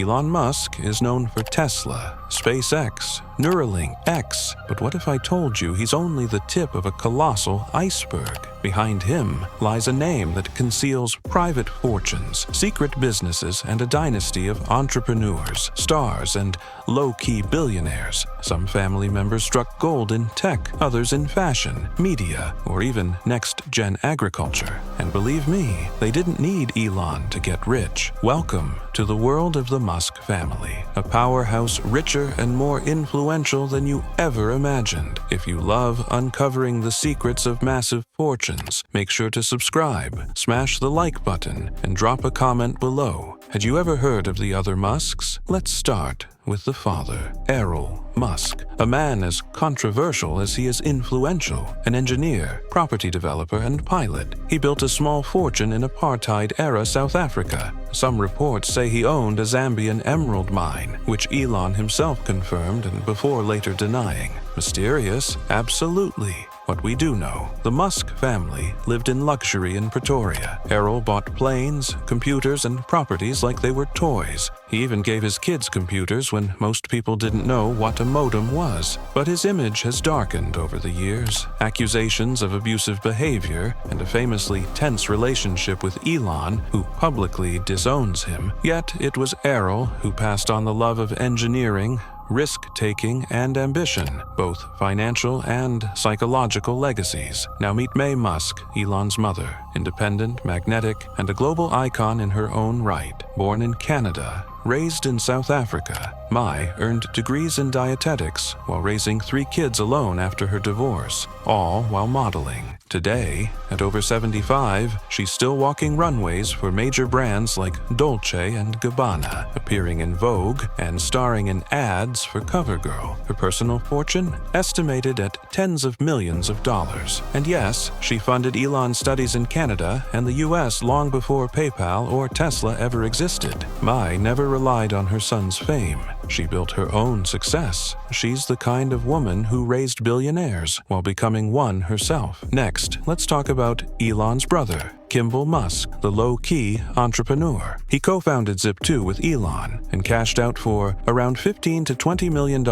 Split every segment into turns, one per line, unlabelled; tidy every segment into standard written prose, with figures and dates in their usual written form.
Elon Musk is known for Tesla, SpaceX, Neuralink, X, but what if I told you he's only the tip of a colossal iceberg? Behind him lies a name that conceals private fortunes, secret businesses, and a dynasty of entrepreneurs, stars, and low-key billionaires. Some family members struck gold in tech, others in fashion, media, or even next-gen agriculture. And believe me, they didn't need Elon to get rich. Welcome to the world of the Musk family, a powerhouse richer and more influential than you ever imagined. If you love uncovering the secrets of massive fortunes, make sure to subscribe, smash the like button, and drop a comment below. Had you ever heard of the other Musks? Let's start with the father, Elon Musk, a man as controversial as he is influential, an engineer, property developer, and pilot. He built a small fortune in apartheid-era South Africa. Some reports say he owned a Zambian emerald mine, which Elon himself confirmed and before later denying. Mysterious? Absolutely. What we do know, the Musk family lived in luxury in Pretoria. Errol bought planes, computers, and properties like they were toys. He even gave his kids computers when most people didn't know what a modem was. But his image has darkened over the years. Accusations of abusive behavior and a famously tense relationship with Elon, who publicly disowns him. Yet it was Errol who passed on the love of engineering, risk-taking, and ambition, both financial and psychological legacies. Now meet May Musk, Elon's mother, independent, magnetic, and a global icon in her own right. Born in Canada, raised in South Africa, Mai earned degrees in dietetics while raising 3 kids alone after her divorce, all while modeling. Today, at over 75, she's still walking runways for major brands like Dolce & Gabbana, appearing in Vogue and starring in ads for CoverGirl. Her personal fortune estimated at tens of millions of dollars. And yes, she funded Elon's studies in Canada and the US long before PayPal or Tesla ever existed. Mai never relied on her son's fame. She built her own success. She's the kind of woman who raised billionaires while becoming one herself. Next, let's talk about Elon's brother, Kimball Musk, the low-key entrepreneur. He co-founded Zip2 with Elon and cashed out for around $15 to $20 million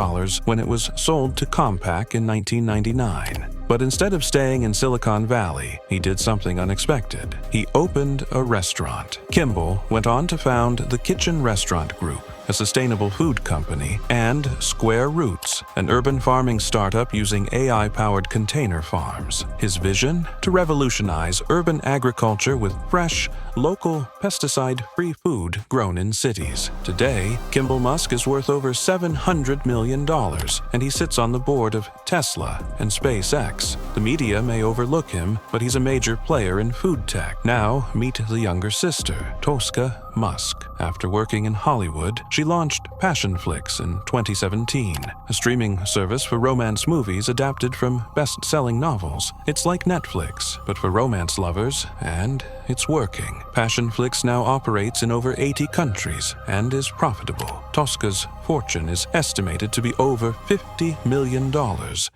when it was sold to Compaq in 1999. But instead of staying in Silicon Valley, he did something unexpected. He opened a restaurant. Kimball went on to found the Kitchen Restaurant Group, a sustainable food company, and Square Roots, an urban farming startup using AI-powered container farms. His vision? To revolutionize urban agriculture with fresh, local, pesticide-free food grown in cities. Today, Kimball Musk is worth over $700 million, and he sits on the board of Tesla and SpaceX. The media may overlook him, but he's a major player in food tech. Now, meet the younger sister, Tosca Musk. After working in Hollywood, she launched Passionflix in 2017, a streaming service for romance movies adapted from best-selling novels. It's like Netflix, but for romance lovers, and it's working. Passionflix now operates in over 80 countries and is profitable. Tosca's fortune is estimated to be over $50 million,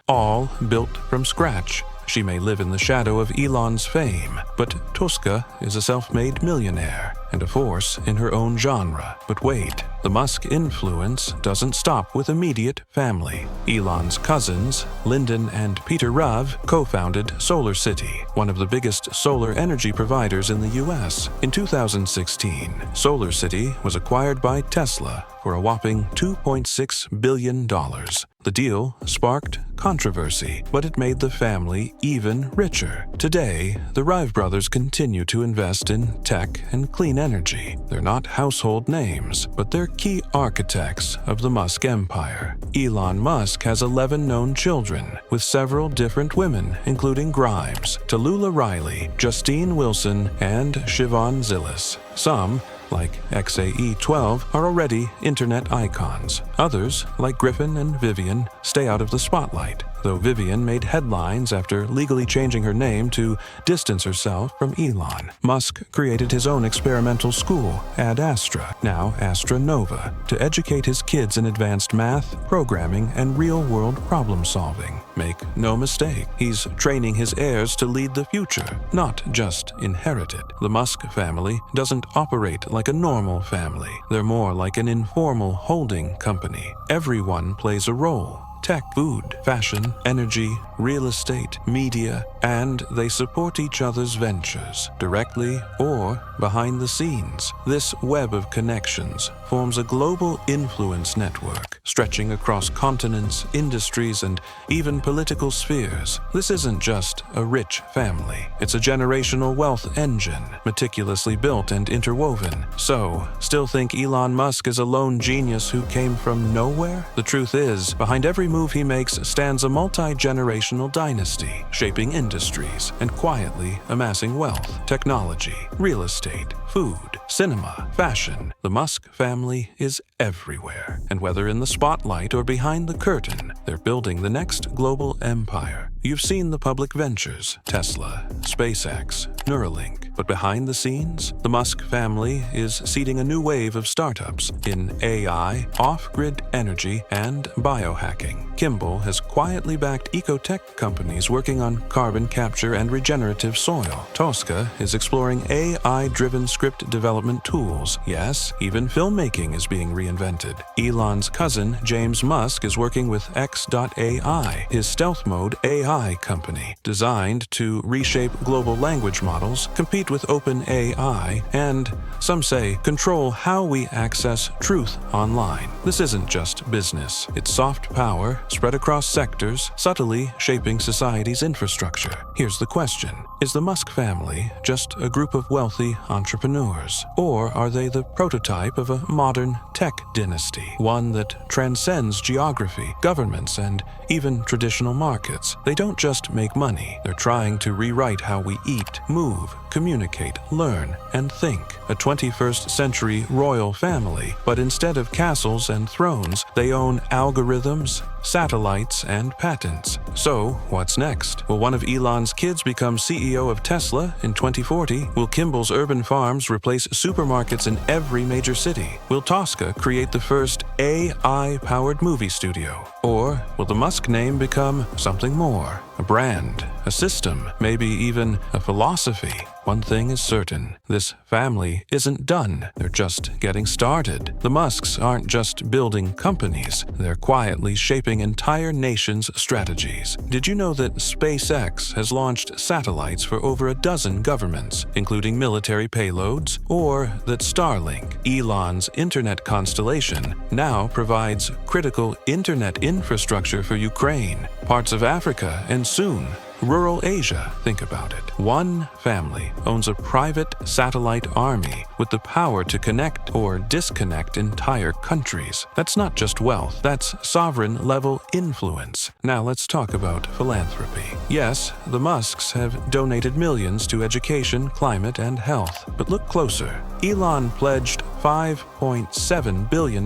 all built from scratch. She may live in the shadow of Elon's fame, but Tosca is a self-made millionaire and a force in her own genre. But wait, the Musk influence doesn't stop with immediate family. Elon's cousins, Lyndon and Peter Rav, co-founded SolarCity, one of the biggest solar energy providers in the US. In 2016, SolarCity was acquired by Tesla for a whopping $2.6 billion. The deal sparked controversy, but it made the family even richer. Today, the Rive brothers continue to invest in tech and clean energy. They're not household names, but they're key architects of the Musk empire. Elon Musk has 11 known children, with several different women, including Grimes, Tallulah Riley, Justine Wilson, and Siobhan Zillis. Some, like XAE12, are already internet icons. Others, like Griffin and Vivian, stay out of the spotlight. though Vivian made headlines after legally changing her name to distance herself from Elon. Musk created his own experimental school, Ad Astra, now Astra Nova, to educate his kids in advanced math, programming, and real-world problem-solving. Make no mistake, he's training his heirs to lead the future, not just inherit it. The Musk family doesn't operate like a normal family. They're more like an informal holding company. Everyone plays a role. Tech, food, fashion, energy, real estate, media, and they support each other's ventures, directly or behind the scenes. This web of connections forms a global influence network, stretching across continents, industries, and even political spheres. This isn't just a rich family. It's a generational wealth engine, meticulously built and interwoven. So, still think Elon Musk is a lone genius who came from nowhere? The truth is, behind every move he makes stands a multi-generational dynasty, shaping industries and quietly amassing wealth, technology, real estate, food, cinema, fashion. The Musk family is everywhere, and whether in the spotlight or behind the curtain, they're building the next global empire. You've seen the public ventures, Tesla, SpaceX, Neuralink, but behind the scenes, the Musk family is seeding a new wave of startups in AI, off-grid energy, and biohacking. Kimball has quietly backed ecotech companies working on carbon capture and regenerative soil. Tosca is exploring AI-driven script development tools. Yes, even filmmaking is being reinvented. Elon's cousin, James Musk, is working with X.AI, his stealth mode AI company, designed to reshape global language models, compete with OpenAI, and, some say, control how we access truth online. This isn't just business. It's soft power spread across sectors, subtly shaping society's infrastructure. Here's the question. Is the Musk family just a group of wealthy entrepreneurs? Or are they the prototype of a modern tech dynasty, one that transcends geography, governments, and even traditional markets? They don't just make money. They're trying to rewrite how we eat, move, communicate, learn, and think. A 21st century royal family, but instead of castles and thrones, they own algorithms, satellites, and patents. So, what's next? Will one of Elon's kids become CEO of Tesla in 2040? Will Kimball's urban farms replace supermarkets in every major city? Will Tosca create the first AI-powered movie studio? Or will the Musk name become something more? A brand, a system, maybe even a philosophy? One thing is certain, this family isn't done. They're just getting started. The Musks aren't just building companies, they're quietly shaping entire nations' strategies. Did you know that SpaceX has launched satellites for over a dozen governments, including military payloads? Or that Starlink, Elon's internet constellation, now provides critical internet infrastructure for Ukraine, parts of Africa, and soon, rural Asia? Think about it. One family owns a private satellite army with the power to connect or disconnect entire countries. That's not just wealth, that's sovereign-level influence. Now let's talk about philanthropy. Yes, the Musks have donated millions to education, climate, and health. But look closer. Elon pledged $5.7 billion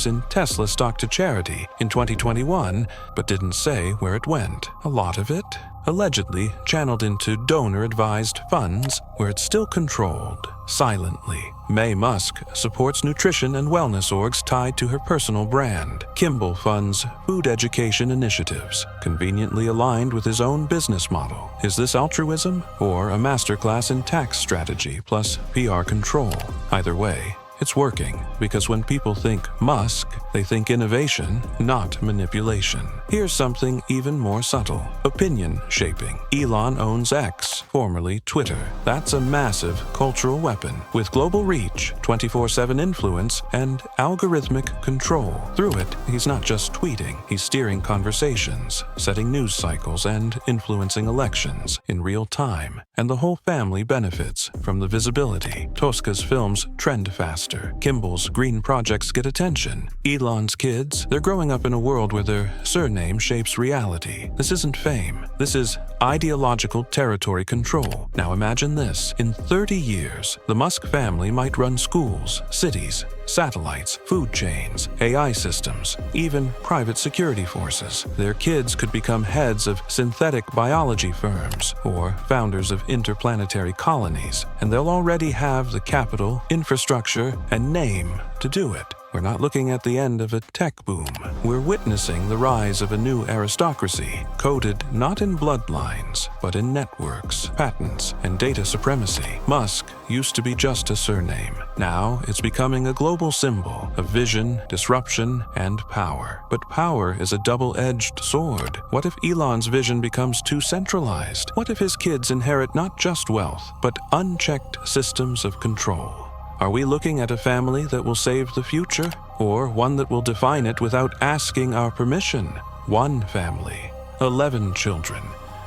in Tesla stock to charity in 2021, but didn't say where it went. A lot of it allegedly channeled into donor-advised funds where it's still controlled silently. Mae Musk supports nutrition and wellness orgs tied to her personal brand. Kimball funds food education initiatives, conveniently aligned with his own business model. Is this altruism or a masterclass in tax strategy plus PR control? Either way, it's working, because when people think Musk, they think innovation, not manipulation. Here's something even more subtle. Opinion shaping. Elon owns X, formerly Twitter. That's a massive cultural weapon, with global reach, 24/7 influence, and algorithmic control. Through it, he's not just tweeting, he's steering conversations, setting news cycles, and influencing elections in real time. And the whole family benefits from the visibility. Tosca's films trend faster. Kimball's green projects get attention. Elon's kids, they're growing up in a world where their surname shapes reality. This isn't fame. This is ideological territory control. Now imagine this. In 30 years, the Musk family might run schools, cities, satellites, food chains, AI systems, even private security forces. Their kids could become heads of synthetic biology firms or founders of interplanetary colonies, and they'll already have the capital, infrastructure, and name to do it. We're not looking at the end of a tech boom. We're witnessing the rise of a new aristocracy, coded not in bloodlines, but in networks, patents, and data supremacy. Musk used to be just a surname. Now it's becoming a global symbol of vision, disruption, and power. But power is a double-edged sword. What if Elon's vision becomes too centralized? What if his kids inherit not just wealth, but unchecked systems of control? Are we looking at a family that will save the future, or one that will define it without asking our permission? One family, 11 children,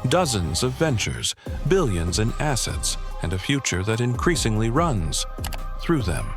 dozens of ventures, billions in assets, and a future that increasingly runs through them.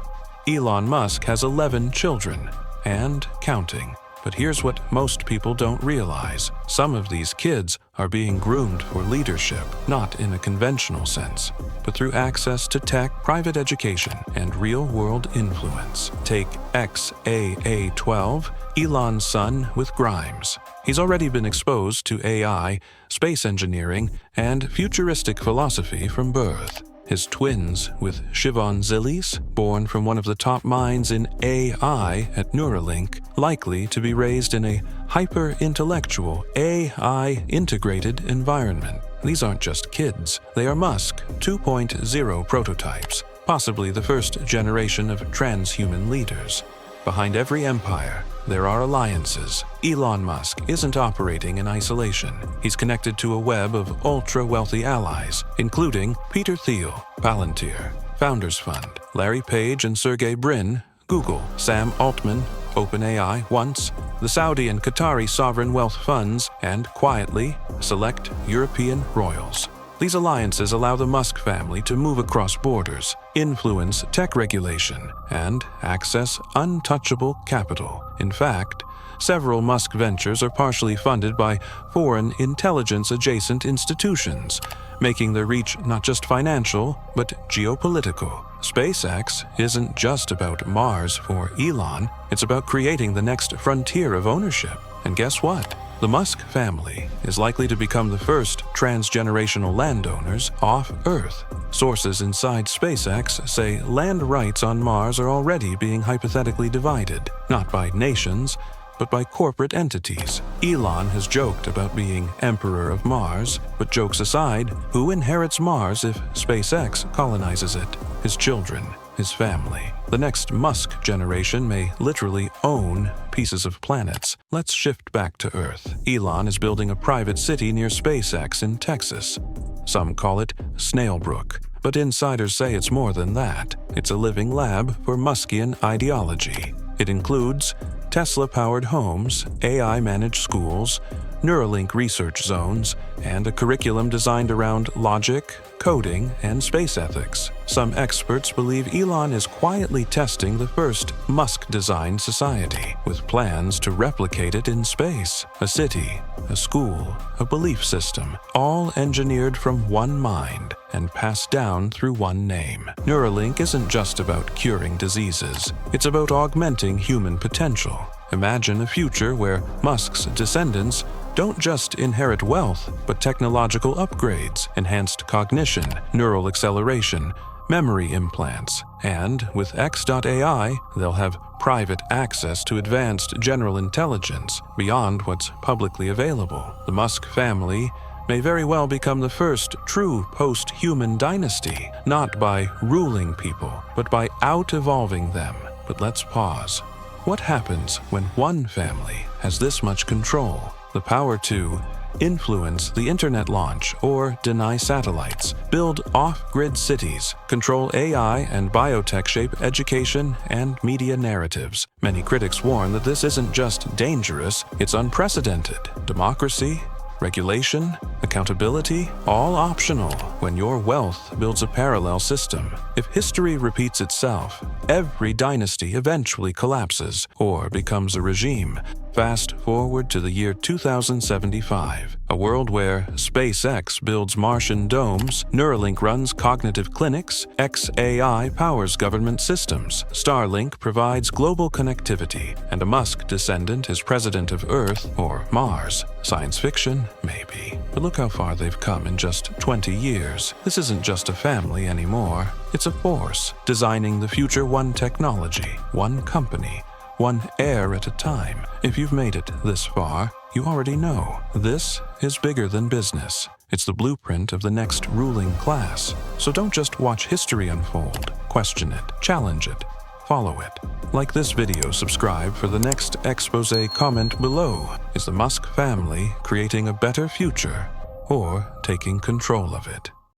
Elon Musk has 11 children, and counting. But here's what most people don't realize. Some of these kids are being groomed for leadership, not in a conventional sense, but through access to tech, private education, and real-world influence. Take XAA-12, Elon's son with Grimes. He's already been exposed to AI, space engineering, and futuristic philosophy from birth. His twins with Shivon Zilis, born from one of the top minds in AI at Neuralink, likely to be raised in a hyper-intellectual, AI-integrated environment. These aren't just kids. They are Musk 2.0 prototypes, possibly the first generation of transhuman leaders. Behind every empire, there are alliances. Elon Musk isn't operating in isolation. He's connected to a web of ultra-wealthy allies, including Peter Thiel, Palantir, Founders Fund, Larry Page and Sergey Brin, Google, Sam Altman, OpenAI once, the Saudi and Qatari sovereign wealth funds, and, quietly, select European royals. These alliances allow the Musk family to move across borders, influence tech regulation, and access untouchable capital. In fact, several Musk ventures are partially funded by foreign intelligence-adjacent institutions, making their reach not just financial, but geopolitical. SpaceX isn't just about Mars for Elon, it's about creating the next frontier of ownership. And guess what? The Musk family is likely to become the first transgenerational landowners off Earth. Sources inside SpaceX say land rights on Mars are already being hypothetically divided, not by nations, but by corporate entities. Elon has joked about being Emperor of Mars, but jokes aside, who inherits Mars if SpaceX colonizes it? His children, his family. The next Musk generation may literally own pieces of planets. Let's shift back to Earth. Elon is building a private city near SpaceX in Texas. Some call it Snailbrook, but insiders say it's more than that. It's a living lab for Muskian ideology. It includes Tesla-powered homes, AI-managed schools, Neuralink research zones, and a curriculum designed around logic, coding, and space ethics. Some experts believe Elon is quietly testing the first Musk-designed society, with plans to replicate it in space. A city, a school, a belief system, all engineered from one mind and passed down through one name. Neuralink isn't just about curing diseases. It's about augmenting human potential. Imagine a future where Musk's descendants don't just inherit wealth, but technological upgrades, enhanced cognition, neural acceleration, memory implants, and with X.AI, they'll have private access to advanced general intelligence beyond what's publicly available. The Musk family may very well become the first true post-human dynasty, not by ruling people, but by out-evolving them. But let's pause. What happens when one family has this much control? The power to influence the internet launch or deny satellites, build off-grid cities, control AI and biotech shape education and media narratives. Many critics warn that this isn't just dangerous, it's unprecedented. Democracy, regulation, accountability, all optional when your wealth builds a parallel system. If history repeats itself, every dynasty eventually collapses or becomes a regime. Fast forward to the year 2075, a world where SpaceX builds Martian domes, Neuralink runs cognitive clinics, XAI powers government systems, Starlink provides global connectivity, and a Musk descendant is president of Earth or Mars. Science fiction? Maybe. But look how far they've come in just 20 years. This isn't just a family anymore. It's a force, designing the future one technology, one company, one heir at a time. If you've made it this far, you already know this is bigger than business. It's the blueprint of the next ruling class. So don't just watch history unfold. Question it, challenge it, follow it. Like this video, subscribe for the next expose. Comment below. Is the Musk family creating a better future or taking control of it?